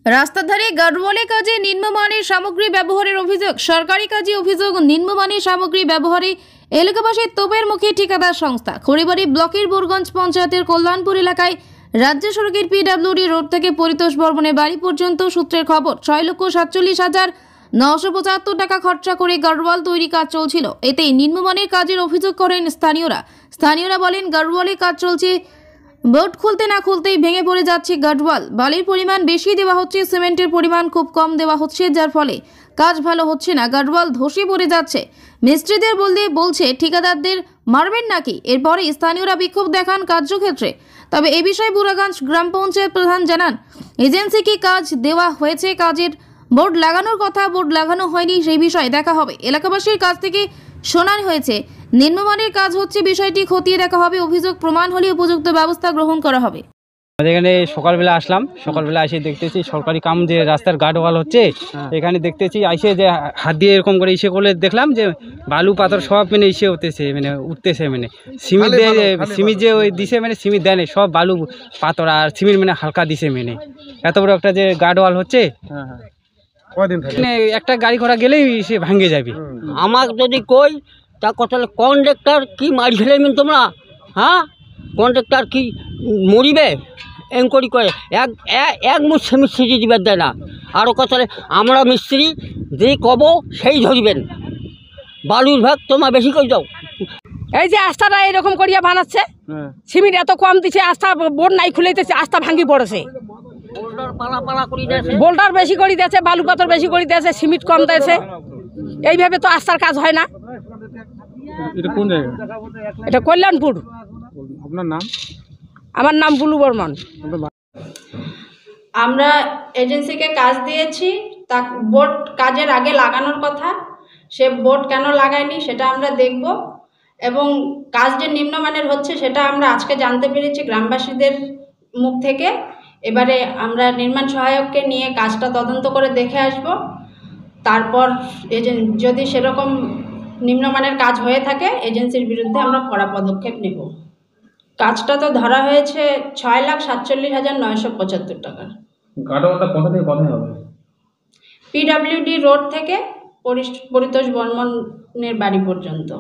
রাস্তার ধারে গার্ডওয়ালের কাজে নিম্নমানের সামগ্রী ব্যবহারের অভিযোগ। সরকারি কাজে অভিযোগ নিম্নমানের সামগ্রী ব্যবহারে এলাকাবাসীর তোপের মুখে ঠিকাদার সংস্থা। খড়িবাড়ি ব্লকের বোরগঞ্জ পঞ্চায়েতের কল্যাণপুর এলাকায় রাজ্য সড়কের পিডব্লিউডি রোড থেকে পরিতোষ বর্মনের বাড়ি পর্যন্ত সূত্রের খবর 6,47,975 টাকা খরচা করে গার্ডওয়াল তৈরি কাজ চলছিল। এতেই নিম্নমানের কাজের অভিযোগ করেন স্থানীয়রা বলেন গার্ডওয়ালের কাজ চলছে, বোর্ড খুলতে না খুলতেই ভেঙে পড়ে যাচ্ছে গার্ডওয়াল। বালির পরিমাণ বেশি দেওয়া হচ্ছে, সিমেন্টের পরিমাণ খুব কম দেওয়া হচ্ছে, যার ফলে কাজ ভালো হচ্ছে না, গার্ডওয়াল ধসে পড়ে যাচ্ছে। মিস্ত্রিদের বলছে ঠিকাদারদের মারবেন নাকি। এরপরে স্থানীয়রা বিক্ষোভ দেখান কার্যক্ষেত্রে। তবে এ বিষয়ে বুড়াগঞ্জ গ্রাম পঞ্চায়েত প্রধান জানান, এজেন্সিকে কাজ দেওয়া হয়েছে, কাজের বোর্ড লাগানোর কথা, বোর্ড লাগানো হয়নি, সেই বিষয়ে দেখা হবে। এলাকাবাসীর কাছ থেকে শোনা হয়েছে নিম্নমানের কাজ হচ্ছে, বিষয়টি খতিয়ে দেখা হবে, অভিযোগ প্রমাণ হলে উপযুক্ত ব্যবস্থা গ্রহণ করা হবে। এখানে সকালবেলা আসলাম, সকালবেলা এসে দেখতেছি সরকারি কাম যে রাস্তার গার্ডওয়াল হচ্ছে, এখানে দেখতেছি এসে যে হাত দিয়ে এরকম করে ইসে করলে দেখলাম যে বালু পাথর সব মানে ইসে হতেছে, মানে উঠতেছে, মানে সিমেন্ট দিয়ে সিমেন্ট যে ওই দিছে, মানে সিমেন্ট দেয় সব বালু পাথর আর সিমেন্ট মানে হালকা দিছে, মানে এত বড় একটা যে গার্ডওয়াল হচ্ছে, একটা গাড়ি ঘোড়া গেলেই সে ভাঙে যাবে। আমার যদি কই তা কথা কন্ডাক্টর কি মারি ফেলেবেন তোমরা? হ্যাঁ, কন্ডাক্টর কি মরিবে এনকোয়ারি করে এক মুঠ মিস্ত্রি দিবার দেয় না। আরও কথা আমরা মিস্ত্রি যে কব সেই ধরিবেন, বালুর ভাগ তোমার বেশি করে দাও। এই যে আস্থাটা এরকম করিয়া বানাচ্ছে, সিমেন্ট এত কম দিচ্ছে, আস্থা বোর্ড নাই খুলেছে, আস্থা ভাঙি পড়েছে, বোল্ডার বেশি করে দিয়েছে, বালু পাথর বেশি করে দিয়েছে, সিমেন্ট কম দিয়েছে। এইভাবে তো আস্থার কাজ হয় না। এটা কল্যাণপুর। আপনার নাম? আমার নাম বুলু বর্মন। আমরা এজেন্সিকে কাজ দিয়েছি, তা বোর্ড কাজের আগে লাগানোর কথা, সে বোর্ড কেন লাগায়নি সেটা আমরা দেখব, এবং কাজ যে নিম্নমানের হচ্ছে সেটা আমরা আজকে জানতে পেরেছি গ্রামবাসীদের মুখ থেকে। এবারে আমরা নির্মাণ সহায়ককে নিয়ে কাজটা তদন্ত করে দেখে আসব, তারপর যদি সেরকম নিম্নমানের কাজ হয়ে থাকে এজেন্সির বিরুদ্ধে আমরা কড়া পদক্ষেপ নেব। কাজটা তো ধরা হয়েছে 6,47,975 টাকা। গার্ডওয়ালটা কোথা থেকে কোথায় হবে? পিডব্লিউডি রোড থেকে পরিতোষ বর্মনের বাড়ি পর্যন্ত।